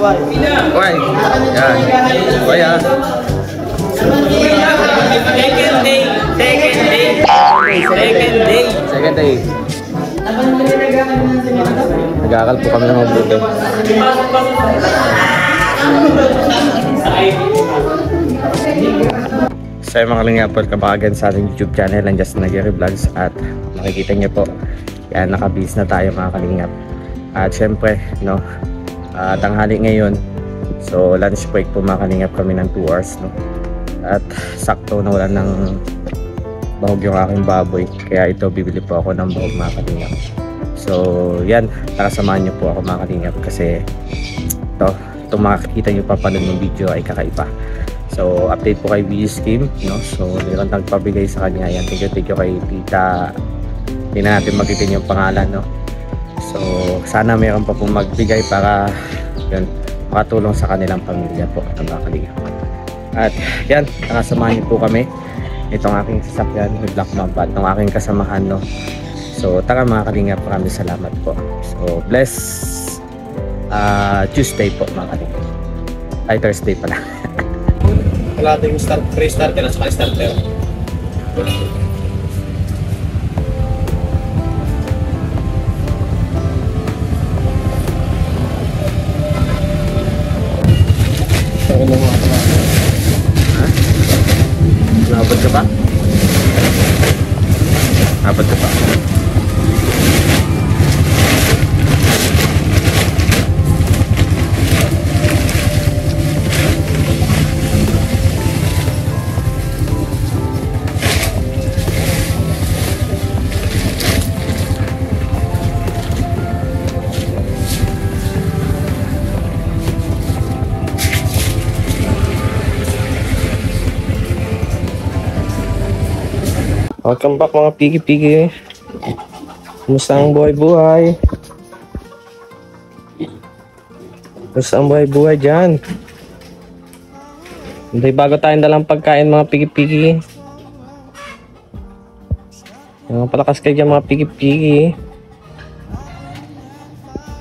Why? Yan. Why ah? Second day. Nag-aakal po kami ng mabuti. So yung mga kalingap, welcome back again sa ating YouTube channel and Justin Aguirre Vlogs. At makikita nyo po, yan, nakabis na tayo mga kalingap. At syempre, no, tanghali ngayon. So lunch break po mga kalingap kami ng 2 hours, no. At sakto na wala ng bahog yung aking baboy, kaya ito bibili po ako ng bahog mga kalingap. So yan, tara samahan nyo po ako mga kalingap, kasi itong makikita nyo pa panood ng video ay kakaiba. So update po kay VS Kim, no? So meron nagpabigay sa kanya, yan, thank you kay Tita, hindi na natin magitin yung pangalan, no? So sana meron pa pong magbigay para yun, makatulong sa kanilang pamilya po ng mga kalingap. At yan, nakasamahan niyo po kami itong aking sasakyan with Black Mamba at ng aking kasamahan, no. So tara mga kalingap, maraming salamat po. So bless Tuesday po mga kalingap, ay Thursday pala. Wala tayong pre-starter at saka starter. Nabot ka pa? Nabot ka pa? Welcome back mga pigi-pigi. Kumusta ang buhay-buhay? Kumusta ang buhay-buhay dyan? Hindi bago tayong dalang pagkain mga pigi-pigi. Palakas kayo dyan mga pigi-pigi.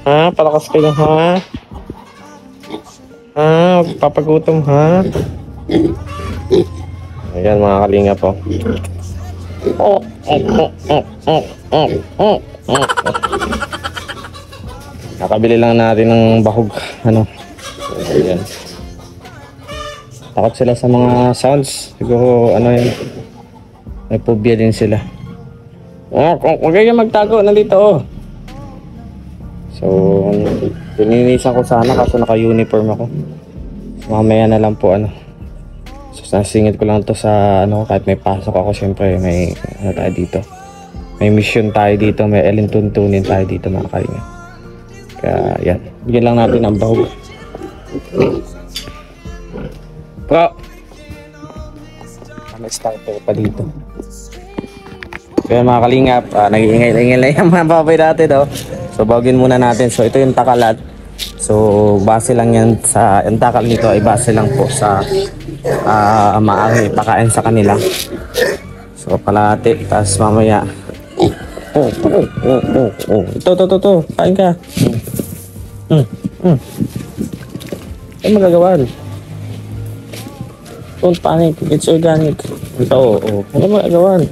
Ha? Palakas kayo ha? Ha? Papagutom ha? Ayan mga kalinga po. Nakabili lang natin ng bahog, ano. Ayan. Takot sila sa mga sounds. Siguro ano yun, may phobia din sila. Huwag kayo magtago, nandito oh. So pininisan ko sana kaso naka-uniform ako. Mamaya na lang po ano. So nasingit ko lang to sa ano, kahit may pasok ako, syempre may ano tayo dito, may mission tayo dito, may elintuntunin tayo dito mga kalinga. Kaya yan, bigyan lang natin ang bahog. Bro, may starter pa dito. Kaya mga kalingap, nag-iingay-ingay lang yung mga baboy natin oh. So bahogin muna natin. So ito yung takalat. So base lang yan sa, yung takal nito ay base lang po sa maaari pakain sa kanila. So kalahati, tapos mamaya ito kain ka. Ano magagawa? Don't panic, it's organic. Ito ano magagawa?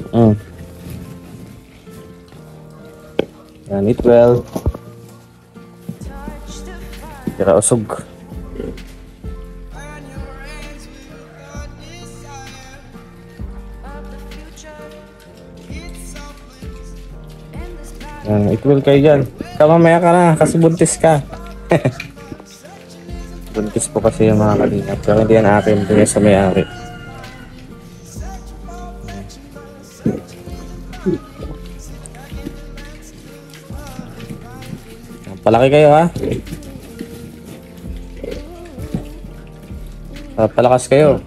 Yan, eat well. Tira usog. Yan, eat well kayo dyan. Mamaya ka na kasi buntis ka. Buntis po kasi yung mga kalingap. Pero hindi yan akin, hindi sa may-ari. Palaki kayo ha. Palakas kayo.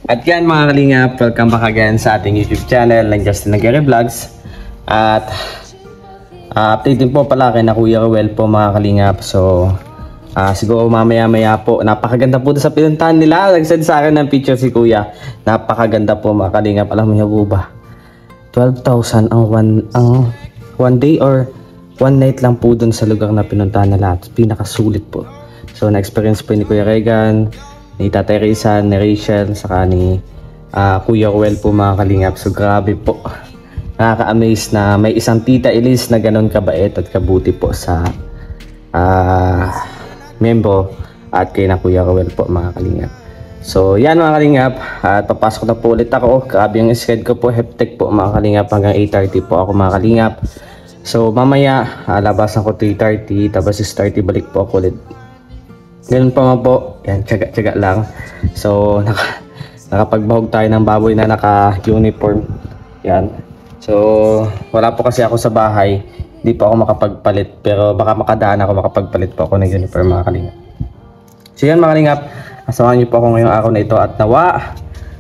At yan mga kalingap, welcome back again sa ating YouTube channel ng Justin Aguirre Vlogs. At update din po pala kay na Kuya Ruel po mga kalingap. So Siguro mamaya-maya po. Napakaganda po sa pinuntahan nila. Nag-send sa akin ng picture si Kuya. Napakaganda po mga kalingap. Alam mo ba? 12,000 ang one day or one night lang po dun sa lugar na pinuntahan nila. At pinakasulit po. So na-experience po ni Kuya Regan, ni Tatay Rizan, ni Rachel, saka ni Kuya Ruel po mga kalingap. So grabe po. Nakaka-amaze na may isang Tita Elise na ganun kabait at kabuti po sa membro at kay na Kuya Ruel po mga kalingap. So yan mga kalingap, at papasok na po ulit ako. Grabe yung schedule ko po, hectic po mga kalingap, hanggang 8:30 po ako mga kalingap. So mamaya labasan ko 3:30, tapos 6:30 balik po ako ulit. Ganun pa man po, yan, tsaga-tsaga lang. So nakapagbahog tayo ng baboy na naka-uniform. Yan. So wala po kasi ako sa bahay, hindi po ako makapagpalit, pero baka makadaan ako, makapagpalit po ako ng uniform mga kalingap. So yan mga kalingap, asamahan niyo po ako ngayong araw na ito at nawa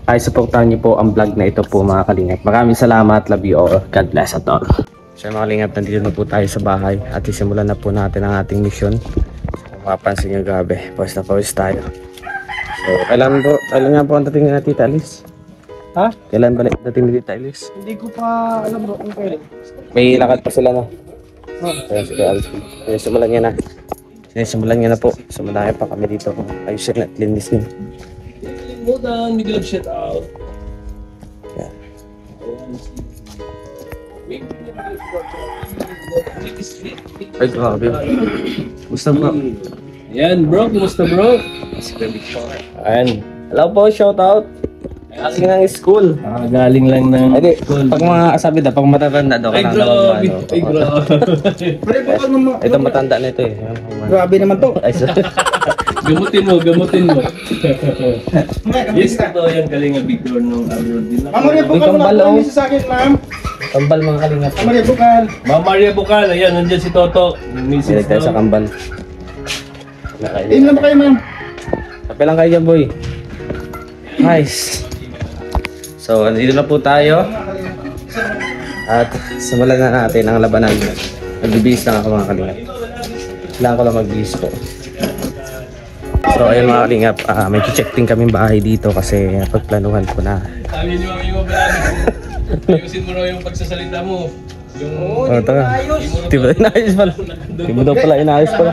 ay supportahan niyo po ang vlog na ito po mga kalingap. Maraming salamat, love you all, God bless at all. So mga kalingap, nandito na po tayo sa bahay at isimulan na po natin ang ating mission. Kung mapansin niyo, grabe, pawis na pawis tayo. So kailan nga po ang dating na Tita Alice? Ha? Kailan balik dating ni Tita Alice? Hindi ko pa alam bro kung kailan. May lakad pa sila, no? Kaya sige, Alice. Simulan niya na. Simulan niya na po. Sumadahin pa kami dito. Ayusin at linisin. Hold on, middle of shit out. Yeah. Ay, grabe. Gusto bro? Yan bro, kumusta bro? Ayan. Hello po, shout out. Galing ng school. Galing lang ng Ay, pag mga sabi daw, pag matatanda daw. Ay, grabe. Ay, grabe. Ito matanda na ito eh. Grabe naman to. Ay, so, Gamutin mo. Yes, ito yan galing ang Victor nung abroad din. Ma'am Maria Bukal, Kambal, wala oh. po sa akin, ma'am. kambal mga kalingap. Ma'am Maria Bukal. Ma'am Maria Bukal, ayan, nandiyan si Toto. Silag tayo sa kambal. Tingin lang ba kayo, ma'am? Kape lang kayo dyan, boy. Nice. So, andito na po tayo. At simulan na natin ang labanan. Magbibihis lang ako mga kalingap. Kailangan ko lang magbihis po. So, ayun mga kalingap, may check din kaming bahay dito kasi pagplanuhan ko na. Sabi niyo ang iyo ba? Ayusin mo raw yung pagsasalita mo. Yung Oh, tanga. Di ba inaayos pala? Di mo daw pala inaayos pala.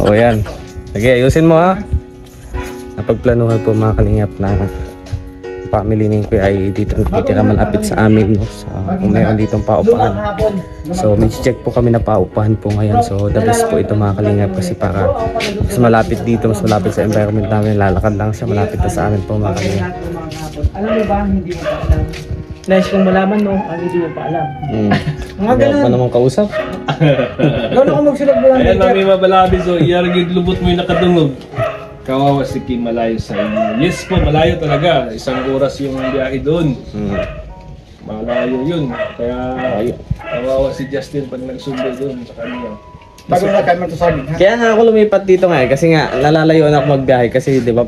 O yan. Sige, ayusin mo ha. Napagplanuhan po mga kalingap na family ni Kuya ay dito nakikita malapit sa amin, no? So, kung meron ditong paupahan. So may check po kami na paupahan po ngayon. So the best po ito mga kalingap kasi para mas malapit dito, mas malapit sa environment namin. Lalakad lang siya, malapit na sa amin po mga kalingap. Alam mo ba, hindi mo pa alam. Nice kung malaman mo, hindi mo pa alam. Mga Hindi ganun. pa naman kausap. Gano'n ako magsulag mo lang ayan, dito. mami mabalabi. So, iyaragid lubot mo yung nakadungog. Kawawa si Kim, malayo sa inyo. Yes po, malayo talaga. 1 oras yung biyahe doon. Malayo yun. Kaya kawawa si Justin pag nagsundo doon sa kanya. Bago na kayo magsasabi, ha? Kaya nga ako lumipat dito ngayon kasi nga nalalayuan ako magbiyahe kasi di ba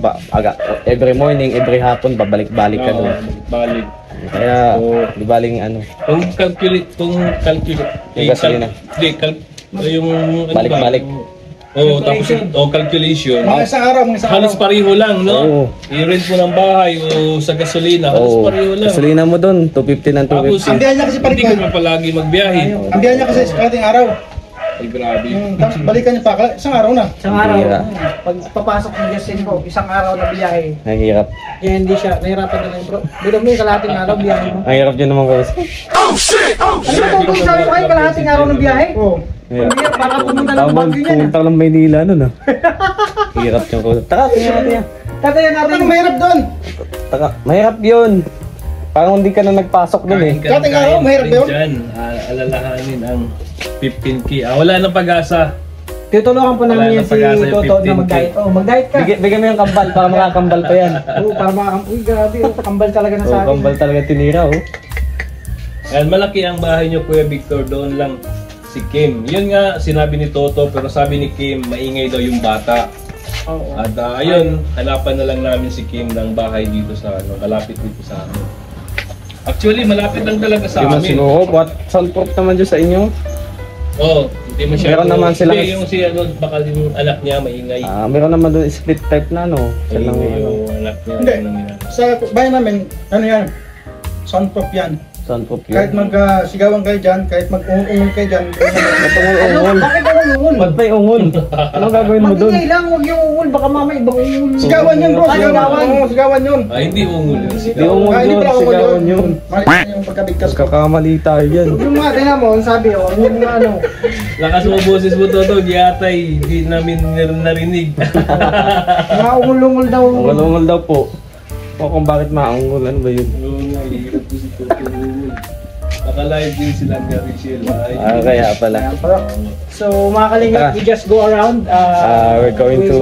every morning, every hapon babalik-balik ka doon. Balik. Kaya Oo. di baling ano, Kung calculate. Yung gasolina. Yung ano Balik-balik. Tapos calculation. Mga isang araw, mga isang araw. Halos pareho lang, no? Oo. I-rent mo ng bahay o sa gasolina, halos Oo. pareho lang. Gasolina mo doon, 250 ng Tapos, 250. Ang biyahe niya kasi hindi balikan. ka pa palagi magbiyahe. Ang biyahe niya kasi sa kalating araw. Ay, grabe. Tapos balikan niya pa, isang araw na. Isang araw, Bihira. pag papasok ng Justin ko, isang araw na biyahe. Nahihirap. Kaya hindi siya, nahirapan na lang bro. Bilo mo yung kalahating araw biyahe mo. Ang hirap dyan naman kausap. Ano ba kung sabi ko kayo kalahating araw ng biyahe? Oo. Ang hirap, baka pumunta ng Baguio yan Pumunta ka lang Maynila nun ah. Hirap yung kausap. Taka, tingnan natin yan. Tatayan natin. Anong mahirap doon? Taka, mahirap yun. Parang hindi ka na nagpasok dun eh. Kating araw, mahirap ba yun? Dyan, alalahanin ang 15K. Wala nang pag-asa. Tutulungan po namin Wala yan na pag-asa si yung Toto na 15K. mag-diet. Oh, mag-diet ka. Bigyan mo yung kambal para makakambal pa yan. Oo, para makakam... Uy, grabe. Oh, kambal talaga na So, sa akin. kambal talaga tinira oh. Ayan, malaki ang bahay niyo, Kuya Victor. Doon lang si Kim. Yun nga, sinabi ni Toto, pero sabi ni Kim, maingay daw yung bata. Oo. At ayun, hanapan na lang namin si Kim ng bahay dito sa malapit dito sa amin. Actually, malapit lang talaga sa Hindi man amin. sinuho. What soundproof naman dyan sa inyo? Oh, Hindi masyado. Meron naman silang... Hindi, yung si ano, baka yung anak niya maingay. meron naman doon split type na ano. Silang, Maingay yung anak niya. Hindi. ano nila. Sa bayan namin, ano yan? Soundproof yan. soundproof yun. Kahit mag-sigawan kayo dyan, kahit mag-ungol kayo dyan. Ungol. Bakit ako ungol? Ba't may ungol? Ano gagawin mo doon? Magingay lang, huwag yung ungol. Baka mamaya ibang ungol. Sigawan yun bro, sigawan. Oo, sigawan yun. Hindi ungol yun. Di ungol Hindi yun, pala ungol sigawan yun. Mali na yung pagkabigkas ko. Kakamali tayo yan. Yung mga tingnan mo, sabi ko, yung ano, Lakas mo boses mo Toto, yatay. Hindi namin narinig. mga ungol-ungol daw. Ungol-ungol daw po. O kung bakit maungol, ano ba yun? Oo nga, hirap po si Toto ungol. Naka-live din sila ni Rachel. Kaya pala. So mga kalingap, we just go around. We're going to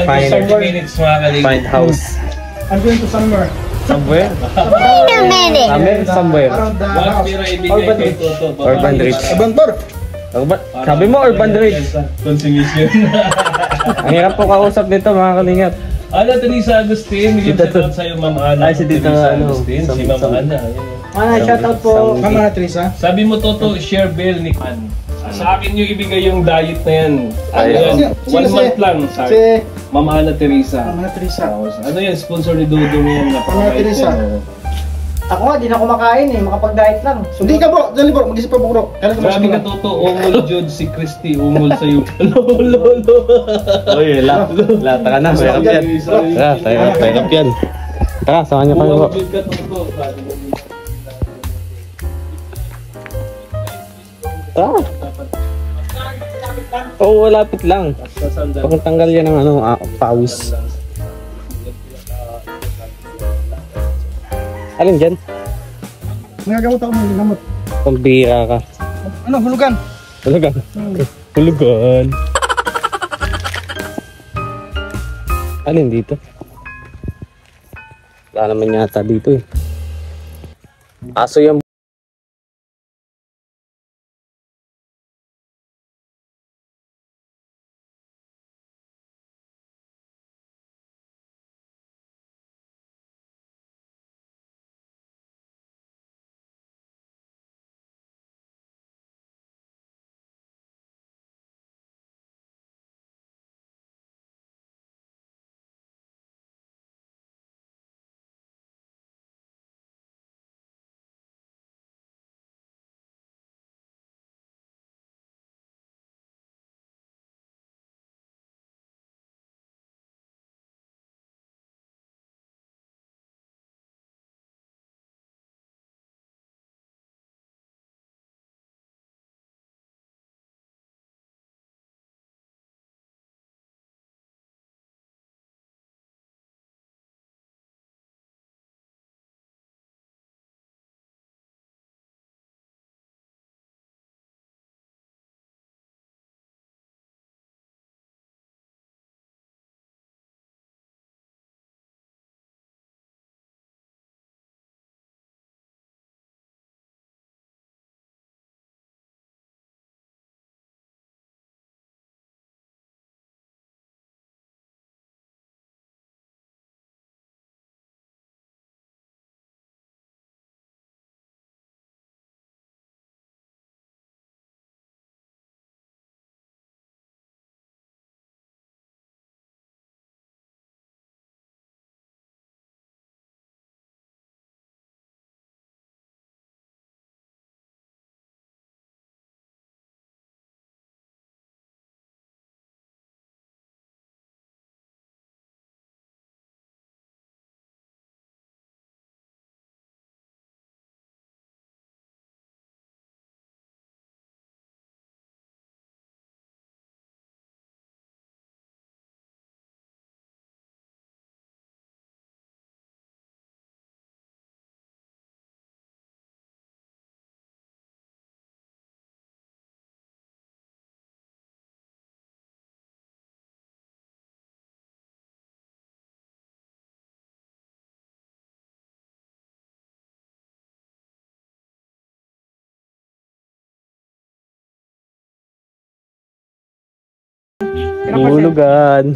find house. I'm going to somewhere. Somewhere? Wait a minute. Somewhere. Around the Wag house. pira ibigay kay Toto. Urban Ridge. Abantor. Sabi mo Urban Ridge. Consummation. Ang hirap po kausap nito mga kalingap. Ana, Teresa Agustin. Bigyan shout out sa'yo, Ma'am Ana. Ay, si Tita, Teresa ano, Agustin. Si Ma'am Ana. Ayun. Shoutout po. Mama na Teresa. Sabi mo, Toto, share bell ni Pan. Sa akin yung ibigay yung diet na yan. Ano Ay, yan? sino 1 month lang. Sa Si Ma'am Ana Teresa. Mama na Teresa. Ano yan? Sponsor ni Dudong yan. Ma'am Ana Teresa. Ako nga, di na kumakain eh. Makapag-diet lang. Hindi ka bro, dali bro, mag-isip pa bro. Kailan ka Grabe ka, masakit Toto. Ungol, Jod, si Christy. Ungol sa'yo. Lolo. Uy, lata ka na. Mahirap yan. Tara, mahirap yan. Tara, samahan niyo kami po. Ungol, Jod ka, Toto. Tara. Oo, lapit lang. Pag tanggal yan ng ano, pawis. Alin dyan? Mga gamot ako, mga gamot. Pambira ka. Ano, hulugan? Hulugan. Hulugan. Alin dito? Wala naman yata dito eh. Aso yung hulugan.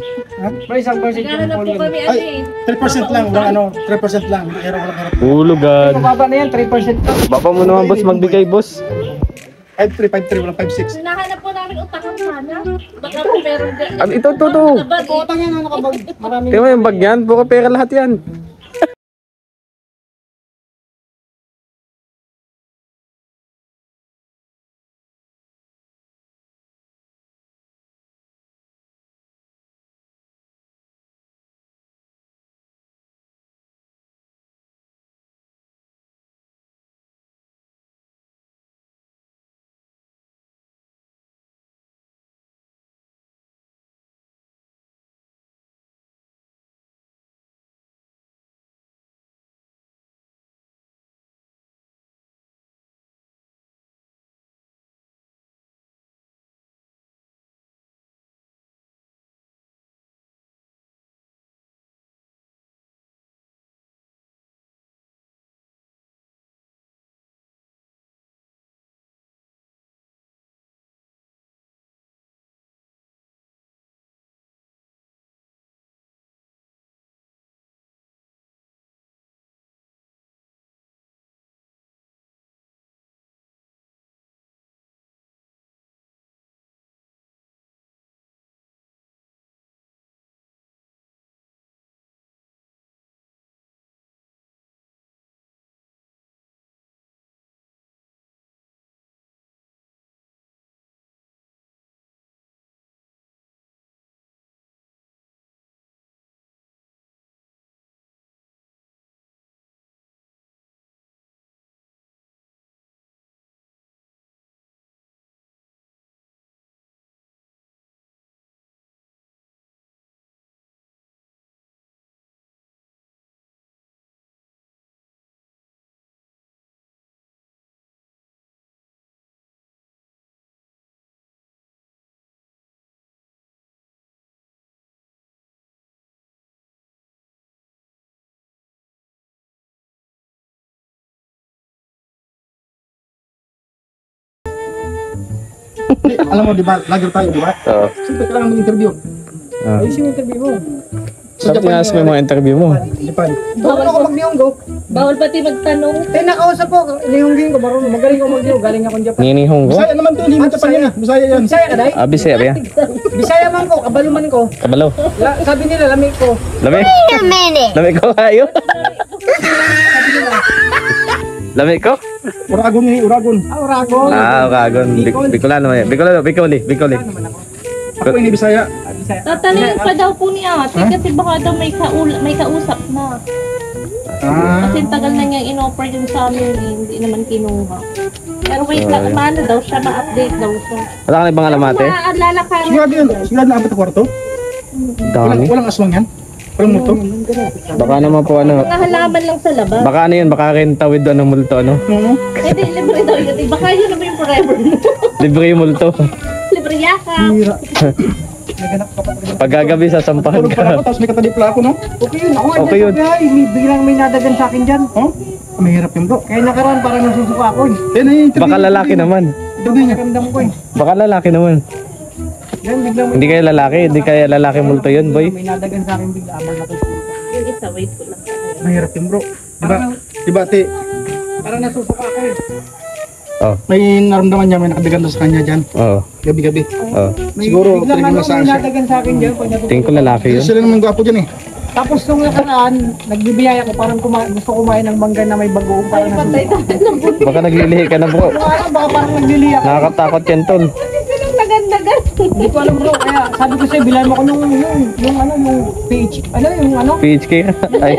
May isang percent yung Naghahanap po kami ano eh. 3% lang, wala ano, 3% lang. Hirap. Hulugan. Mababa na yan, 3% lang. Baba mo naman boss, magbigay boss. 5353, walang 56. Hinahanap po namin utakan sana. Baka meron dyan. Ito. Kotang yan, nakabag. Maraming. Tingnan mo yung bag yan. Puro pera lahat yan. Alam mo, di ba? Vlogger tayo, di ba? Oo. Siyempre, kailangan mag-interview. Ah. Ayusin yung interview mo. Sabi nga sa mga interview mo. Japan. Bawal ako mag-niyonggo. Bawal pati magtanong. Nakausap ko, niyonggin ko, marunong. Magaling ako mag-niyong. Galing akong Japan. Ninihong ko. Bisaya naman to, hindi mo Japan yan. Bisaya yan. Bisaya ka, day? Bisaya ba yan? Bisaya man ko, kabaluman ko. Kabalo. Sabi nila, lamig ko. Lami? Wait a minute. Lami ko kayo? Lami ko? Uragon ni, Uragon. Uragon. Uragon. Bicolano yan. Bicoli. Ako hindi Bisaya. Tatanungin pa daw po ni ate kasi baka daw may kausap na. Kasi tagal na niyang in-offer yung sa amin, hindi naman kinuha. Pero wait lang, maano daw siya, ma-update daw siya. Wala ka na ibang alamate? Maaalala ka Sigurado yan. Sigurado na apat na kwarto. Dami. Walang aswang yan. Walang multo. Baka naman po ano. mga halaman lang sa labas. Baka ano yun, baka renta with ano multo ano. Hindi, libre daw yun. Baka yun naman yung forever mo. Libre yung multo. Libre yakap. Naganap ka pa. Pag gagabi sasampahan Tulog pala ako, ka. tapos may katadipla ako, no? Okay yun. Ako nga Okay yun. biglang may nadagan sa akin dyan. Oh? Mahirap yun, bro. Kaya nakaraan parang nasusuka ako. Baka lalaki naman. Hindi niya. Kamdam ko eh. Baka lalaki naman. Yan, biglang Hindi kaya lalaki multo yun, boy. may nadagan sa akin bigla. Abang natusuka. Yung isa, wait ko lang. Mahirap yun, bro. Diba, te? Parang nasusuka ako eh. Oh. May naramdaman niya, may nakadagan sa kanya dyan. Oo. Gabi-gabi. Oh. Siguro, Biglang talagang ano, nasaan may siya. nadagan sa akin dyan. Pag Tingin ko lalaki yun. Sila naman gwapo dyan eh. Tapos nung nakaraan, nagbibiyaya ko, parang gusto kumain ng mangga na may bagoong. Parang Patay tayo. Baka naglilihi ka na, bro. baka parang nagliliyak. Nakakatakot yan, tol. Nagandagan. Hindi ko alam bro, kaya sabi ko sa'yo, bilan mo ko yung pH, PHK. Ay,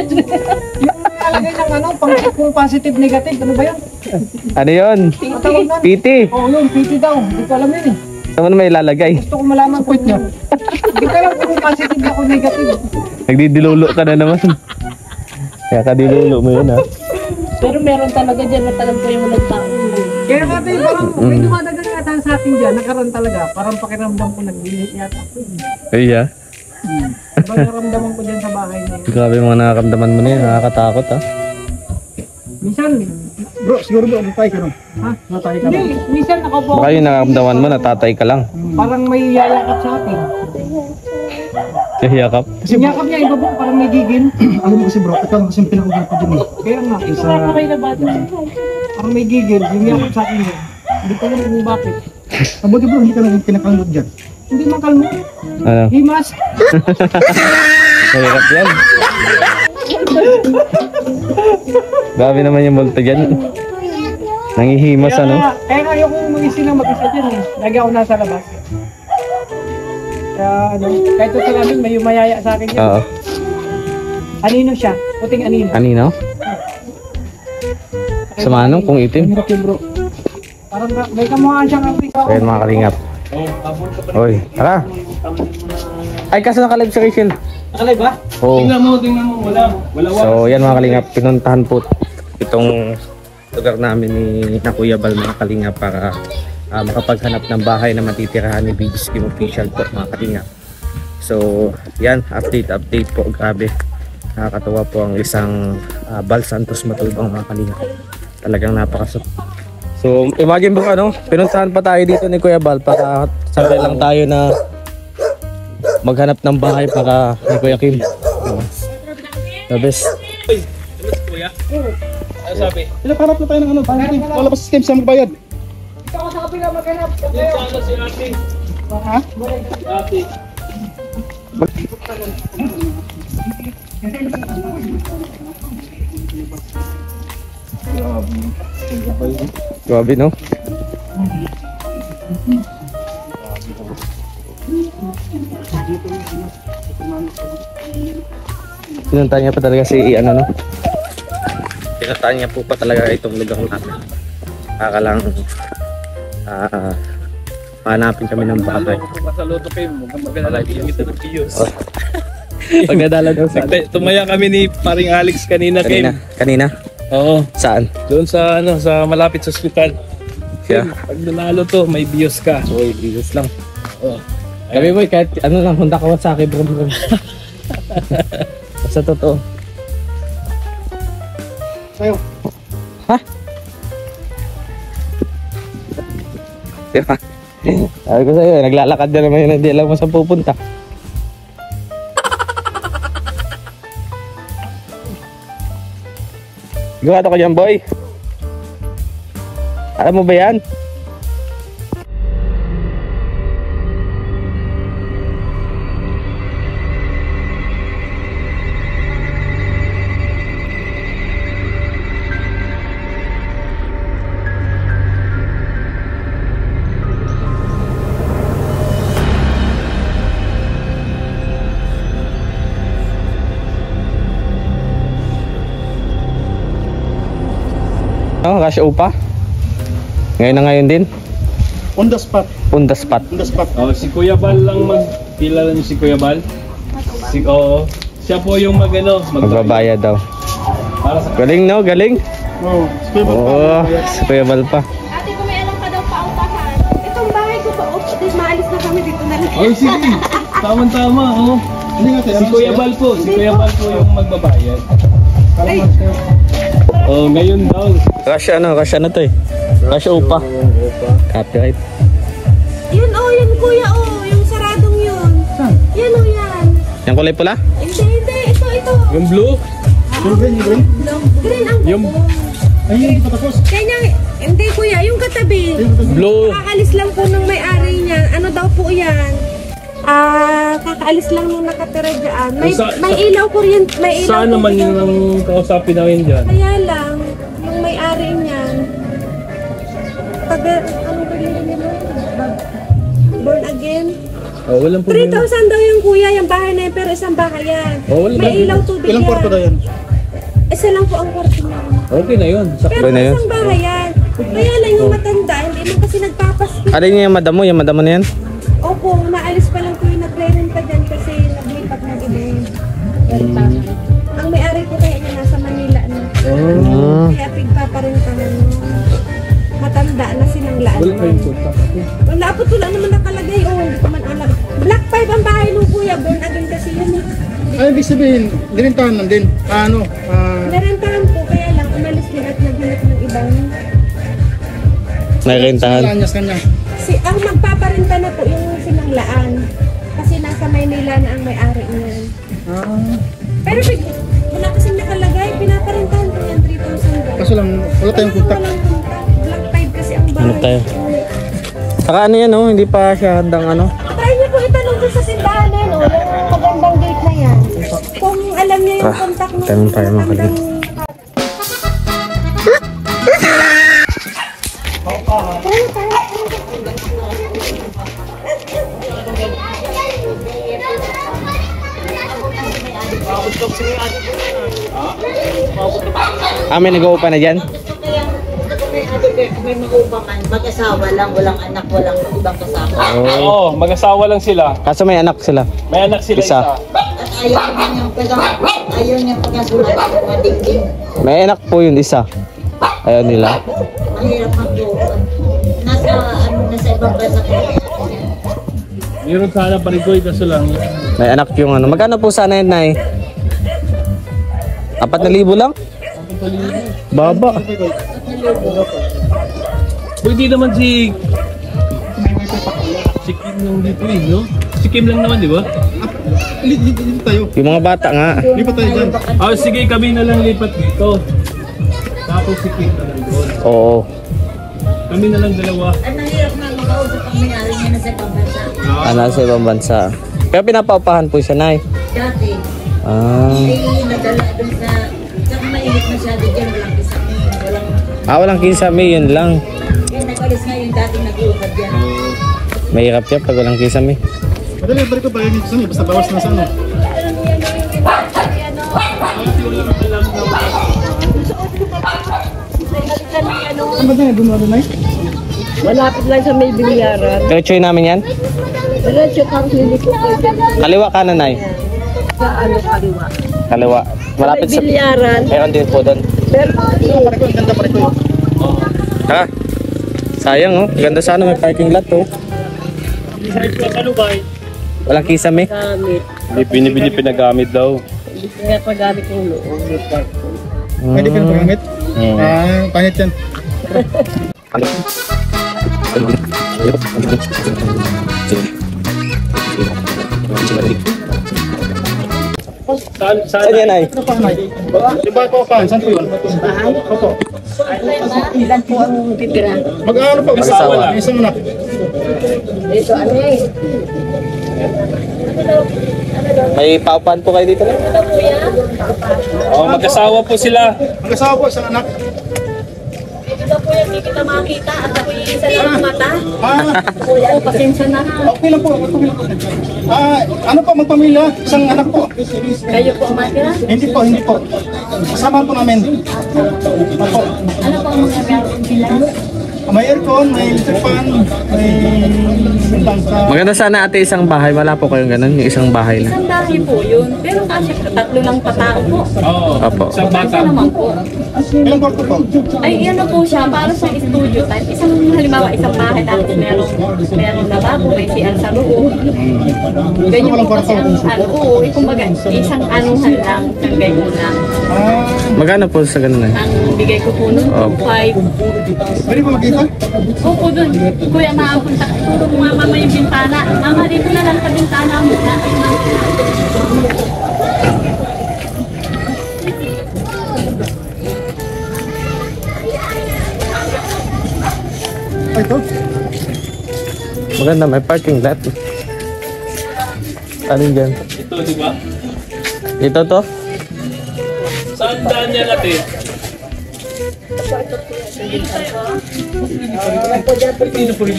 yung nalagay ng kung positive, negative, ano ba yun? ano yun? Matawag na. PT. Oo yun, PT daw, hindi ko alam yun eh. Saan mo na may lalagay? Gusto ko malaman kung niya. Hindi ko alam kung positive ako negative. Nagdidilulo ka na naman. Kaya kadilulo mo yun, ha? Pero meron talaga dyan, matagal po yung walang tao. Kaya nga tayo, parang may dumadagan yata sa akin dyan, nakaroon talaga, parang pakiramdam ko nagbili yata ako. Ay, ha? Diba naramdaman ko dyan sa bahay na yun. Grabe yung mga nakakamdaman mo na yun. Nakakatakot, ha? Minsan, Bro, siguro bro, matay ka nun. ha? Matay ka Hindi, nun. minsan nakaupo Baka ako, yung nakakamdaman mo, natatay ka lang. parang may yayakap sa akin. Yakap. Kasi bro, Yakap niya, iba po, parang may gigil. alam mo kasi bro, ito lang kasi yung pinag-ugal ko dyan eh. Kaya nga, Ito nga kayo na bata. parang may gigil, yung yakap sa akin yun. Hindi ko alam kung bakit. Mabuti bro, hindi ka nang kinakalmot dyan. Hindi makalmot. Ano? Himas. Mahirap yan. Grabe naman yung multo dyan. Nangihimas ano? Kaya nga ayoko mag-isin lang mag-isa dyan eh. Lagi ako nasa labas. Kaya ano, kahit sa namin may mayaya sa akin dyan. Oo. Anino siya, puting anino. Anino? Sa manong kung itim? Hirap yun bro. Parang may kamukhaan siyang Afrika. So yun mga kalingap. Oy, tara. Ay, kaso naka-live si Rachel. Nakalay ba? Oo. Tingnan mo, wala. So yan mga kalingap, pinuntahan po itong lugar namin ni na Kuya Bal mga kalingap para makapaghanap ng bahay na matitirahan ni Biggs Game Official po mga kalingap. So yan, update po, grabe. Nakakatawa po ang isang Bal Santos Matulbang mga kalingap. Talagang napakasok. So imagine bro ano, pinuntahan pa tayo dito ni Kuya Bal para sabay lang tayo na maghanap ng bahay para ni Kuya Kim. The best. Kuya? Ano sabi? Pinaparap na tayo ng ano, wala pa system sa magbayad. Dito ano si ate? Ha? Ate. Grabe no? Pinuntahan niya pa talaga si ano no? Pinuntahan niya po pa talaga itong lugar namin. Kakalang hanapin kami ng bahay. Masaluto kayo mo. Magandang yung ito ng Piyos. Pag nadala daw sa Tumaya kami ni paring Alex kanina, kanina. Kim. Kanina? Oo. Saan? Doon sa sa malapit sa ospital. Siya? Pag nanalo to, may bios ka. Uy, bilis lang. Oo. Kami boy, kahit ano lang, Honda Kawasaki bro. Sa totoo. Sa'yo. Ha? Diba? Sabi ko sa'yo, naglalakad na naman yun, hindi alam mo saan pupunta. Sigurado ka dyan boy? Alam mo ba yan? Oh, cash upa. Ngayon na ngayon din. On the spot. On the spot. On the spot. Oh, si Kuya Bal lang kilala niyo si Kuya Bal? Oo. Siya po yung Magbabayad daw. para sa Galing no, galing. Oo. Spable pa. Oo, si Kuya Bal pa. Ate, kung may alam pa daw pautahan. Itong bahay ko pa, maalis na kami dito na lang. Oh, sige. Tama-tama, oh. Hindi nga tayo. Si Kuya Bal po, yung magbabayad. Oh, ngayon daw. Cash ano to eh. Cash upa. Copyright. Yun kuya, yung saradong yun. Saan? Yan yan. Yung kulay pula? Hindi, ito. Yung blue? Yung green, yung green. Green ang Yung Ayun, hindi pa tapos. Kanya, hindi kuya, yung katabi. blue. Kakaalis lang po ng may-ari niya. Ano daw po yan? Kakaalis lang nung nakatira dyan. May ilaw po rin. May ilaw Saan po naman dyan. yun ang kausapin namin dyan? Kaya lang, yung may-ari niyan. Anong pagiging nila? Born again? Oh, walang problema. 3,000 daw yung kuya, yung bahay na yun, pero isang bahay yan. Oh, wala May ilaw tubig Ilang kwarto daw yan? Isa lang po ang kwarto niya. Okay na yun. Pero na yun? isang bahay yan. Kaya lang yung matanda, hindi man kasi nagpapasko. Ano yung madam mo? Yung madam mo na yan? Opo, naalis pa lang po yung nagre-renta dyan kasi naglipat na din. Ang may-ari po kaya niya nasa Manila na. Kaya pigpaparentahan mo. Matanda na sinanglaan. Wala kayong contact. Wala po, wala naman nakalagay. Hindi ko man alam. Black 5 ang bahay nung kuya. Born again kasi yun. Ay, ibig sabihin, dinintahan lang din. Narentahan po, kaya lang umalis din at naghanap ng ibang. Nairentahan. Lanyas kanya. Ang magpaparenta na po yung sinanglaan. Kasi nasa Maynila na ang may-ari niyan. Pero wala kasing nakalagay. Pinaparentahan po yan 3,000 dollars. Kaso lang, wala tayong contact. Walang contact. Black 5 kasi ang bahay. Hanap tayo. Saka ano yan oh, hindi pa siya handang ano. Try niyo po itanong doon sa simbahan na yan, yung magandang gate na yan. Kung alam niyo yung contact niyo. Tanong tayo mga kalim. May nag-uupa na dyan? May mag-upaman, mag-asawa lang, walang anak, walang ibang kasama. Oo, mag-asawa lang sila. Kaso may anak sila. May anak sila Isa. isa. At ayaw niyang pagkasulat ng mga dingding. May anak po yun isa. Ayaw nila. Mahirap mag-upan. Nasa ibang bansa kaya. Meron sana parikoy kaso lang. May anak yung ano. Magkano po sana yun, Nay? 4,000 lang? Baba. Pwede naman si Kim yung dito eh, no? Si Kim lang naman, di ba? Dito tayo. Yung mga bata nga. Lipat tayo dyan. Ah, sige, kami na lang lipat dito. Tapos si Kim na lang doon. Oo. Kami na lang dalawa. Ang nahirap nga makausap ang mayari niya na sa ibang bansa. Sa ibang bansa. Pero pinapaupahan po siya, Nay. Dati, Ah. ay nadala doon sa mainit masyado dyan, walang kisame, Walang kisame, yun lang. Kaya nag-alis nga yung dating nag-uupad dyan. Mahirap yan pag walang kisame. Madali, balik ko pa yun dito. Basta bawas na sa ano. Ang ba na doon na Malapit lang sa may bilyaran. Diretsuhin namin yan? Diretso kang hindi ko pwede. Kaliwa kanan, Nay. Sa ano kaliwa. Kaliwa. Malapit sa... Bilyaran. Meron din po doon. Pero Ang ganda pa rin ko. Ha? Sayang oh. Ganda sana may parking lot oh. Walang kisame. gamit. Hindi pinibili pinagamit daw. Hindi ko nga pagamit yung loob. Pwede ka na pagamit? Pangit yan. Saan yan ay? Diba po pa? Saan po yun? Opo. Ilan po ang titira? Mag-ano po? Mag-asawa. May isang anak. Dito ano eh. May paupahan po kayo dito na? Oh, mag-asawa po sila. Mag-asawa po, isang anak. Dito po yan, hindi kita makita. At ako yung isa lang ang mata. Ah, Oh, pasensya na ha. okay lang po. Okay lang po. Ano po, magpamilya? Isang anak po. Kayo po ang matira. Hindi po, hindi po. Kasama po namin. Opo. Ano po ang mga meron sila? May aircon, may electric fan, may bangka. Maganda sana ate isang bahay. Wala po kayong ganun. Yung isang bahay na. Isang dahil po yun. Pero kasi tatlo lang patao po. Oo. Opo. Sa bata. Isa naman po. Ilang kwarto po? Ay, ano po siya, para sa studio type. Isang, halimbawa, isang bahay, tapos merong lababo, may CR sa loob. Ganyan po kasi ang, oo, kumbaga, isang anuhan lang, isang ganyan lang. Magkano po sa ganun ay? Ang bigay ko po nun, 5. Pwede po makita? Opo dun, kuya, makapunta. Turo mo nga mama yung bintana. Mama, dito na lang sa bintana mo. Ay, ito. Maganda. May parking lot. Alin dyan? Ito, di ba? Dito to? Saan daan yan natin? Dito po rin.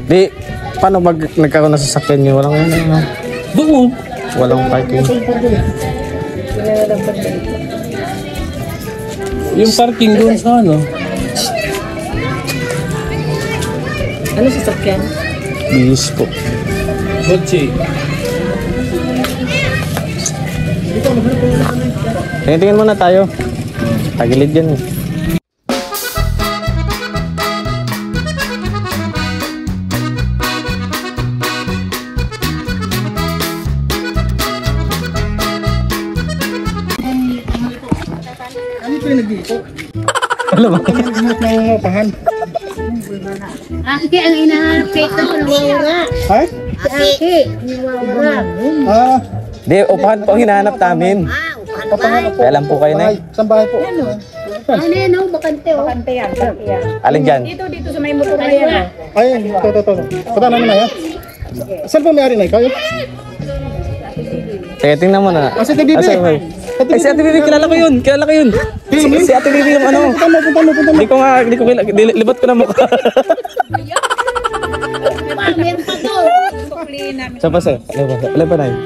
Di. Paano pag nagkaroon na sasakyan nyo? Walang Doon. walang parking. Yung parking doon sa ano? Ano sasakyan? Bihis po. Kotse. Tingin muna tayo. Tagilid yan eh. Ano po yung nag-iiko? Alam mo? Ingat na umapahan. Aki, ang inahanap kay ito, nawawala. Ay? Aki, nawawala. Di, upahan po ang hinahanap namin. Papahan po. Kaya lang po kayo na Bahay. Saan bahay po? Ano yan, no? Bakante, oh. Bakante yan. Alin dyan? Dito sa may motor na yan, ah. Ay, ito. Punta namin na yan. Saan po may-ari na ikaw? Kaya tingnan mo na. Si Ate Bibi. Ay, si Ate Bibi, kilala ko yun. Si Ate Bibi yung ano. Punta mo. Hindi ko kilala. Libat ko na mukha. Meron pa to. Saan pa sir? Alin pa na yun?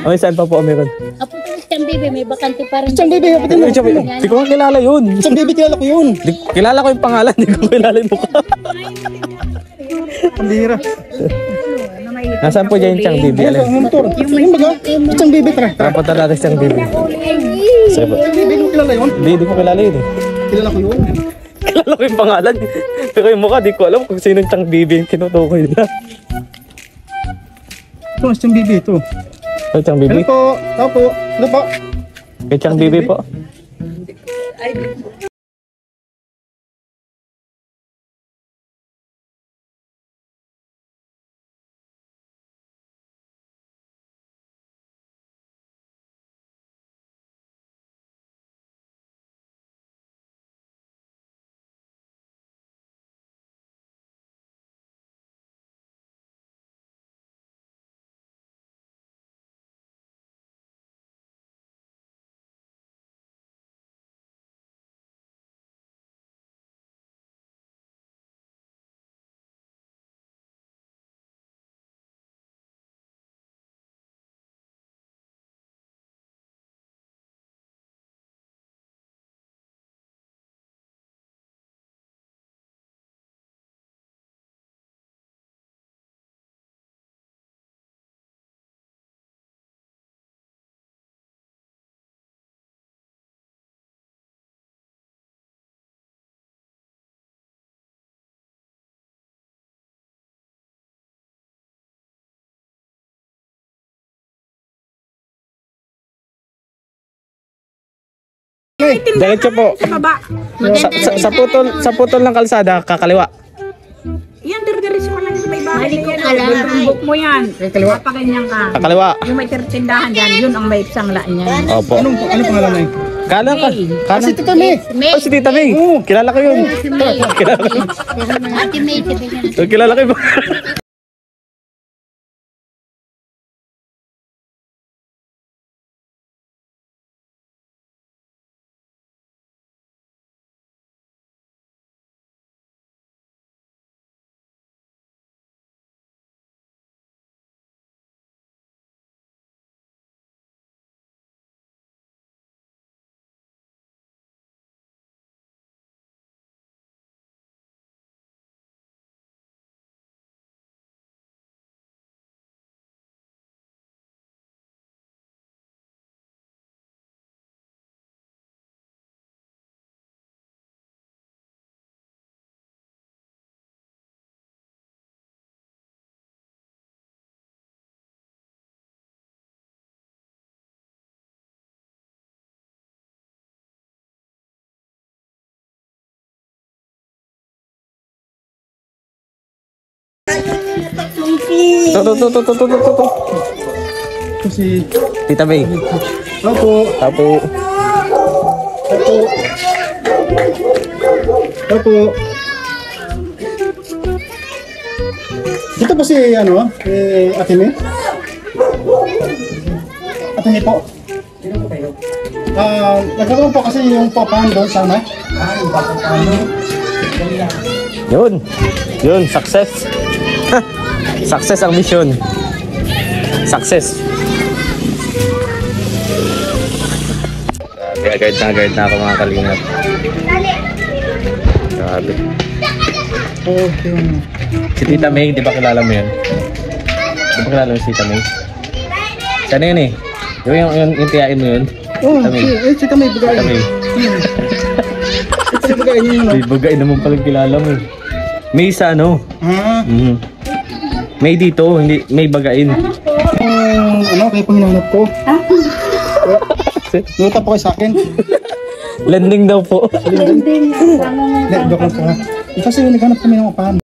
May saan pa po meron? Apo to, Siyang Bibi, may bakante pa rin. Siyang Bibi, kapatid mo. Hindi ko nga kilala yun. Siyang Bibi, kilala ko yun. Kilala ko yung pangalan, hindi ko kilala yung mukha. Ang bihira. Nasaan po dyan yung Siyang Bibi? Ang motor. Yung baga, Siyang Bibi, tara. Kapunta natin Siyang Bibi. Sige po. Bibi, mo kilala yun? Hindi ko kilala yun eh. Kilala ko yun. Kilala ko yung pangalan. Pero yung mukha, di ko alam kung sino yung Siyang Bibi yung tinutukoy nila. Ito, Siyang Bibi, ito. Kay Siyang Bibi? Ano po? Tapo. Ano po? Kay Siyang Bibi po. Diretso po. Sa putol ng kalsada, kakaliwa. Yan, diretso ka lang sa may bahay. Maliko ka lang. Book mo yan. Papaganyan ka. Kakaliwa. Yung may tindahan dyan, yun ang may sangla niya. Opo. Ano pangalan na yun? Kanan ka. Kanan. Si Tita May. Oh, si Tita May. Kilala ko yun. Kilala ko. Ate May, sabi niya. Kilala ko yun. To. Ito si... Tita May. Tapo. Tapo. Dito ba si, ano, Ate May? Ate May po. Nagkaroon po kasi yung papahan doon sana. Yung papahan. Yun, success. Success ang mission. Success. Guide na ako mga kalingap. Grabe. Okay. Si Tita May, di ba kilala mo yun? Di ba kilala mo si Tita May? Sana yun eh. Yung tiyain mo yun? Oh, Tita May. si Tita May bagay. Tita May. Ito si bagay niyo, no? May bagay naman pala kilala mo eh. May isa ano? May dito, hindi may bagain. Ano, kayo pong hinanap ko. Luta po kayo sa akin. Landing daw po. Hindi, joke lang po ha. Kasi naghanap kami ng upahan.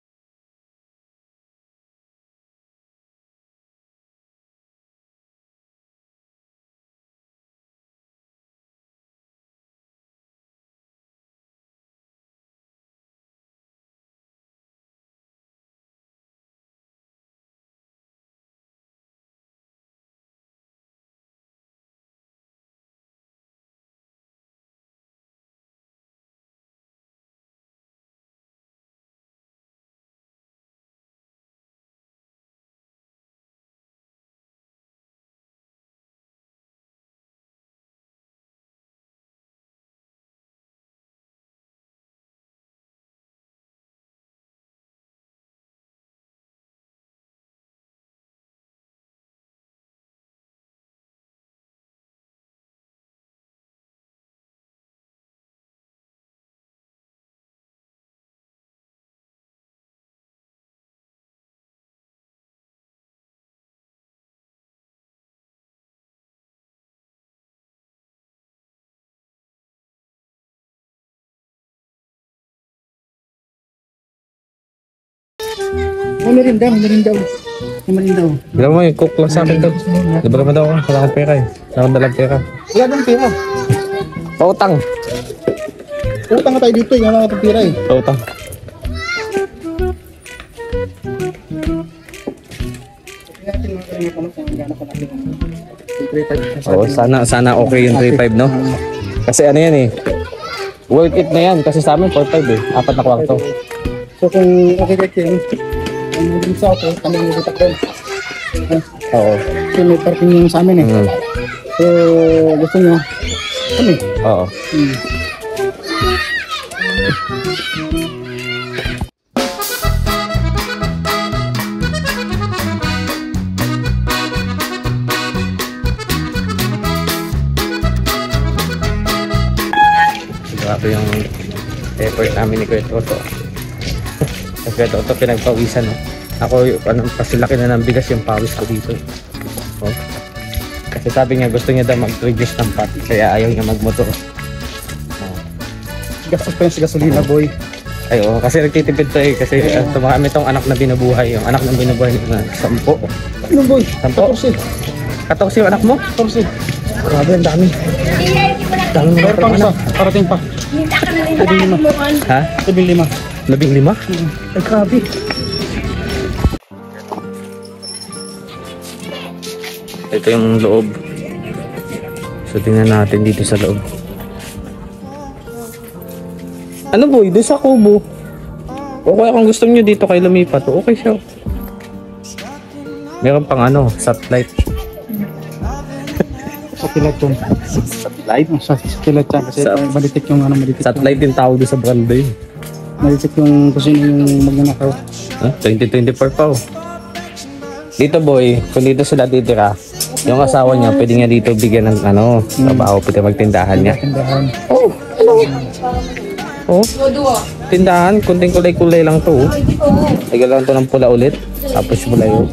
Merinda. Alam mo, yung cook lang sa akin to. Libre mo daw ako. Wala akong pera eh. Wala akong dalang pera. Wala nang pera. Pautang. Utang na tayo dito, wala nang pera eh. Pautang. Oo, sana okay yung 3.5 no? Kasi ano yan eh. Worth it na yan. Kasi sa amin 4.5 eh. 4 na kwarto. So kung okay kayo, ang din sa ako, kami yung butak doon. Oo. So may parking yung sa amin eh. So gusto nyo, kami. Oo. Grabe yung effort namin ni Kuya Toto. Kasi Kuya Toto pinagpawisan. No? Ako, kasi laki na ng bigas yung pawis ko dito. Oh. Kasi sabi niya gusto niya daw mag-reduce ng pot. Kaya ayaw niya magmotor. Oh. Gastos pa yung sa gasolina boy. Ay, oh, kasi nagtitipid to eh. Kasi tumakami tong anak na binubuhay. Yung anak na binubuhay na 10. Ano boy? 10? 14 yung anak mo? 14. Grabe, ang dami. Dami mo Meron pang isa, parating pa. Ha? 15. 15? Ay, grabe. Ito yung loob. So, tingnan natin dito sa loob. Ano boy? Doon sa kubo. O kaya kung gusto niyo dito kayo lumipat, okay siya. Meron pang ano, satellite. Satellite yun. Satellite? Satellite yan. Kasi malitik yung ano, malitik. Satellite din tawag doon sa brand yun. Malitik yung kung sino yung magnanakaw. 2024 pa oh. Dito boy, kung dito sila titira, yung asawa niya, pwede niya dito bigyan ng ano, trabaho, pwede magtindahan niya. Tindahan. Oh, ano? Oh, tindahan, kunting kulay-kulay lang to. Oh. Lagyan lang to ng pula ulit, tapos pula yun.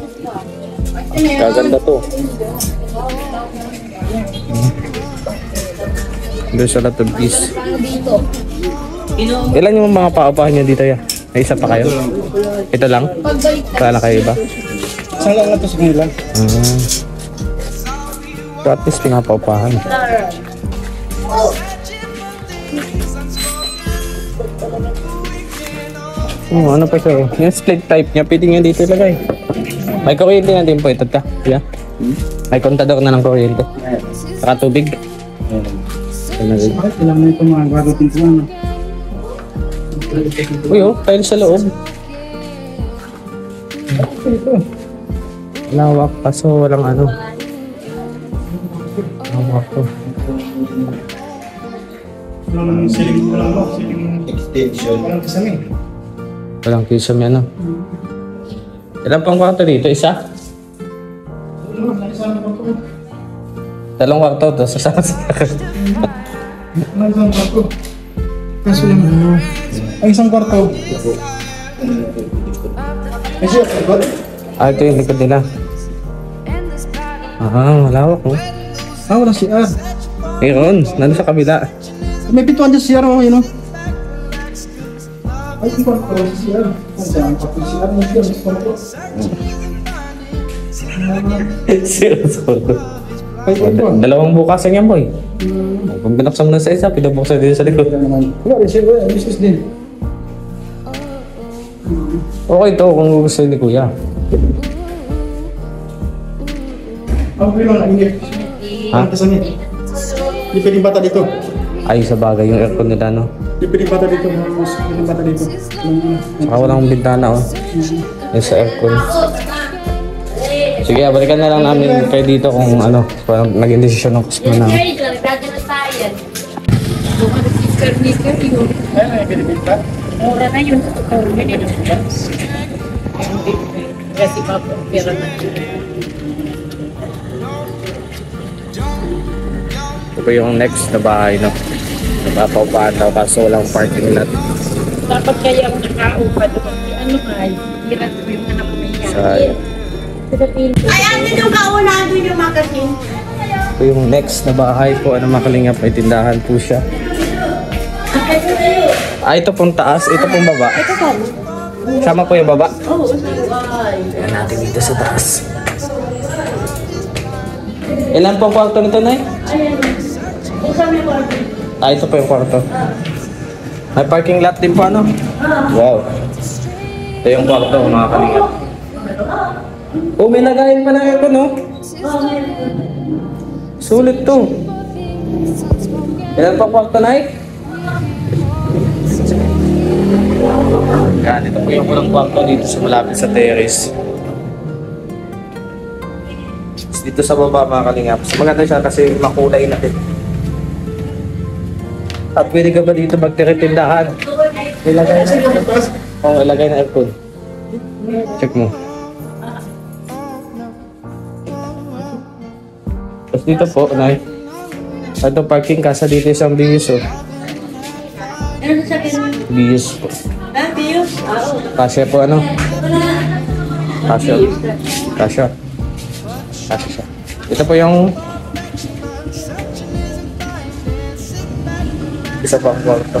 Kaganda to. There's a lot of peace. Ilan yung mga paupahan niyo dito ya? May isa pa kayo? Ito lang? Wala na kayo iba? Isang lang na to sa kanila. So at least pinapaupahan. Oh, ano pa siya? Yung split type niya, pwede nga dito ilagay. May kuryente na din po ito ta. Yeah. May kontador na ng kuryente. Saka tubig. Alam mo itong mga gwarutin ko lang. Uy, oh, tile sa loob. Lawak kaso walang ano. Lawak to. Walang siling ko lang mo. Siling extension. Walang kisame. Walang kisame ano. Ilan pang kwarto dito? Isa? Dalawang kwarto to. Sasama sa Isang kwarto. Kaso lang. Ay, isang kwarto. Ay, siya, ah, ito yung likod nila. Ah, malawak mo. ah, wala si R. Mayroon, nandun sa kabila. May pintuan dyan si R, oh, yun, oh. Ay, yung kwarto, si R. Ang kwarto si R, mas yun, mas kwarto. Seryoso. Ay, kwarto. Dalawang bukasan yan, boy. Kung binuksan mo na sa isa, pinabuksan din sa likod. Wala, this is din. Okay to kung gusto ni Kuya. Ang pwede lang, ingit. Ha? Ang kasama. Hindi pwedeng bata dito. Ay, sa bagay yung aircon nila, no? Hindi pwedeng bata dito. Hindi pwedeng bata dito. Saka walang bintana, oh. Yung sa aircon. Sige, balikan na lang namin kayo dito kung ano, parang naging desisyon ng customer namin. Ayun, ay binibigta. Mura na yun. Kasi pera na. Ito po yung next na bahay, no? Napapaupahan daw kaso walang parking lot. Dapat kaya ang nakaupa doon. Ano ay, hirap ko yung anak ko niya. Sa, Ay, ano yung kaunahan doon yung makasin? ito yung next na bahay po. Ano makalingap, may tindahan po siya. Ah, ito pong taas, ito pong baba. Ito saan? Sama po yung baba. Oo, ay. Ayan natin dito sa taas. Ilan po ang kwarto nito, Nay? Ayan. Isang may kwarto. Ito po yung kwarto. May parking lot din po, ano? Wow. Ito yung kwarto, mga kalingap. Oh, may lagayin pa na ito, no? Sulit to. Ilan pa kwarto, Nay? Yan, ito po yung unang kwarto dito sa malapit sa terrace. Dito sa baba, mga kalingap. So, maganda siya kasi makulay na din. At pwede ka ba dito magtiritindahan? Ilagay na aircon. Oo, ilagay na aircon. Check mo. Tapos dito po, Nay. Ito parking kasa dito isang bius, oh. Ano sa akin? Bius po. Ah, Bios? Oo. Kasya po, ano? Kasya. Kasya. Kasya siya. Ito po yung isa pa ang kwarto.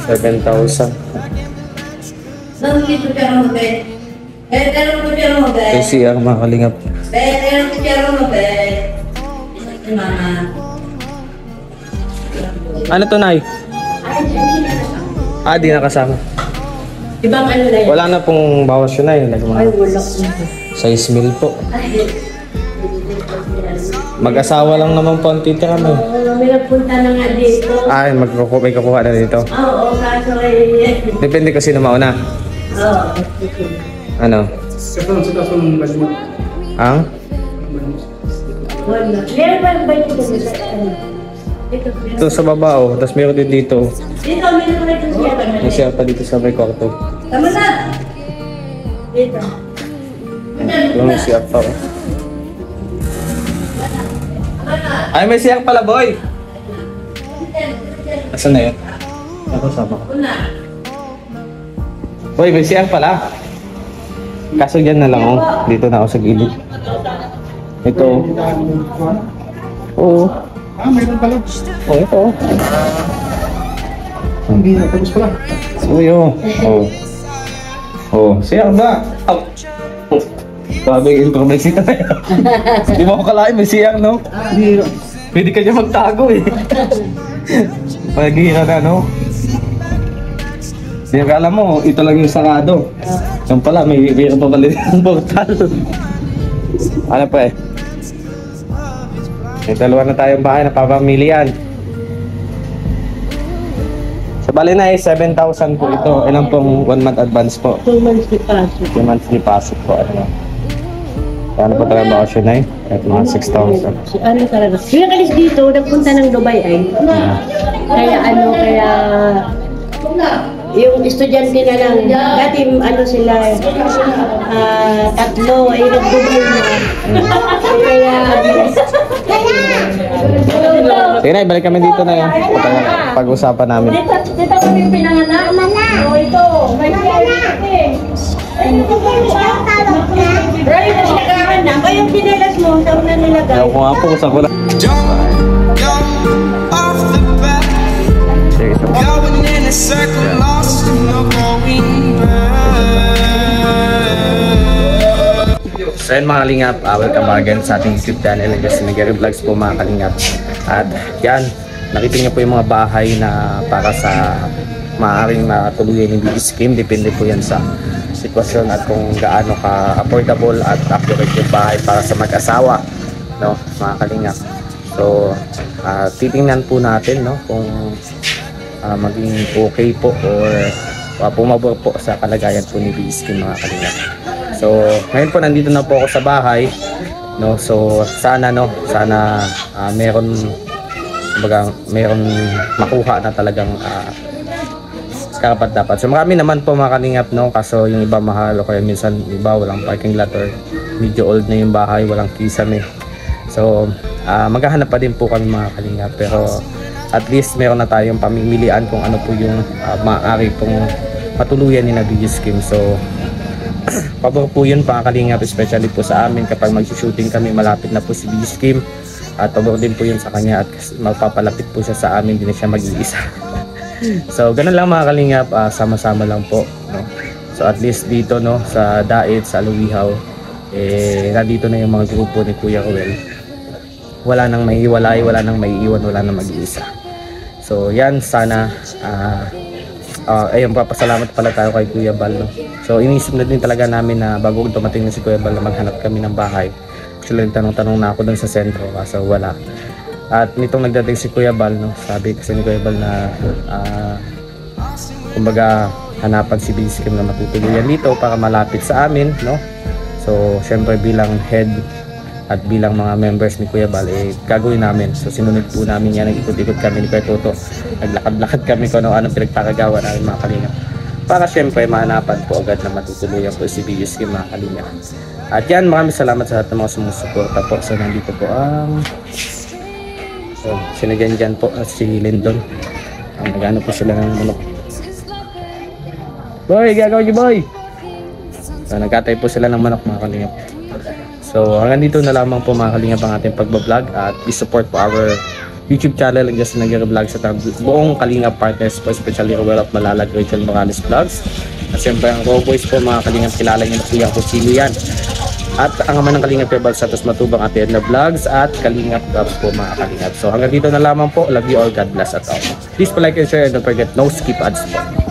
7,000. Kasi ang mga kalingap. Ano to, Nay? Ah, di nakasama. Ibang ano na yan? Wala na pong bawas yun, Nay. Ay, wala. 6 mil po. Mag-asawa lang naman po ang titira mo. Oo, may nagpunta na nga dito. Ay, may kukuha na dito. Oo, kaso ay... Depende kasi na mauna. Oo. Ano? Ang? Wala. Meron ba ba ito sa ano? Ito sa baba, oh. Tapos meron din dito. Dito, meron ba ito siya? May siya pa dito sa may kwarto. Tama na! Dito. Yung siya pa, oh. Ay, may siyak pala, boy! Asan na yun? Ako sama ko. Boy, may siyak pala. Kaso dyan na lang, oh. Dito na ako sa gilid. Ito. Oo. Ah, mayroon pala. Oh, ito. Hindi na, tapos pala. Uy, oh. Oh. Oh, siyak ba? Oh. Sabi yung information na yun. Di mo ako kalain, may siyak, no? Hindi. Pwede ka dyan magtago, eh. Pag-hira na, no? Hindi ka alam mo, ito lang yung sarado. Yung pala, may hira pa pala yung portal. Ano pa eh? May dalawa na tayong bahay na papamilian. So, bali na eh, 7,000 po ito. Ilan pong 1 month advance po? 2 months di pasok. 2 months deposit po. Ano po talaga bakasyon na eh? At mga 6,000. Si ano talaga? Yung alis dito, nagpunta ng Dubai ay. Kaya ano, kaya... Yung estudyante na lang, dati ano sila, tatlo, ay nag-Dubai na. Kaya... Sige na, ibalik kami dito na yan. Pag-usapan namin. Dito kami pinanganak. O ito, may Right, nilagahan na. Ba yung pinelas mo, saan na nilagay? Ayaw ko nga po, saan ko lang. Sige, so. So yun mga kalingap, welcome back again sa ating YouTube channel and just Gary Vlogs po mga kalingap. At yan, nakita niyo po yung mga bahay na para sa maaaring matuluyan yung BB scheme. Depende po yan sa sitwasyon at kung gaano ka affordable at accurate yung bahay para sa mag-asawa, no, mga kalingap. So titingnan po natin, no, kung maging okay po or pumabor po sa kalagayan po ni BB scheme mga kalingap. So, ngayon po nandito na po ako sa bahay, no. So, sana meron makuha na talagang karapat dapat. So, marami naman po mga kalingap, no. Kaso yung iba mahal o kaya minsan iba walang parking lot or medyo old na yung bahay, walang kisame. So, maghahanap pa din po kami mga kalingap, pero at least meron na tayong pamimilian kung ano po yung maaari pong matuluyan ni na BB scheme. So, pabor po yun mga kalingap, especially po sa amin kapag mag-shooting kami, malapit na po si BB scheme. At pabor din po yun sa kanya at magpapalapit po siya sa amin, hindi na siya mag-iisa. So ganun lang mga kalingap, sama-sama lang po, no? So at least dito, no, sa Dait, sa Aluwihaw, nandito na yung mga grupo ni Kuya Ruel. Wala nang maihiwalay, wala nang maiiwan, wala nang mag-iisa. So yan, sana ayun, papasalamat pala tayo kay Kuya Bal, no? So inisip na din talaga namin na bago dumating na si Kuya Bal na maghanap kami ng bahay. Actually tanong-tanong na ako dun sa sentro, kaso wala. At nitong nagdating si Kuya Bal, no, sabi kasi ni Kuya Bal na kumbaga hanapan si Busy Kim na matutuluyan dito para malapit sa amin, no? So syempre bilang head at bilang mga members ni Kuya Bal, gagawin namin. So sinunod po namin yan, nag-ikot-ikot kami ni Kuya Toto, naglakad-lakad kami kung ano-anong pinagpakagawa namin mga kalingap, para syempre mahanapan po agad na matutuluyan po si Busy Kim mga kalingap. At yan, maraming salamat sa lahat ng mga sumusuporta po. So nandito po ang sinagyan dyan po at si Lindon. Nagano po sila ng manok. Boy, gagawin niyo boy! So nagkatay po sila ng manok mga kalingap. So hanggang dito na lamang po mga kalingap ang ating pagbablog. At i-support po our YouTube channel ang Just Nag-Vlog sa buong kalingap partners po, especially Ruel of Malalag, Rachel Morales Vlogs. At siyempre ang Raw Boys po mga kalingap, kilala niyo na po yung Kusilo yan. At ang ama ng Kalingap Kuya Bal Santos Matubang at Edna Vlogs at Kalingap Gabs po mga kalingap. So hanggang dito na lamang po. Love you all. God bless at all. Please like and share and don't forget no skip ads po.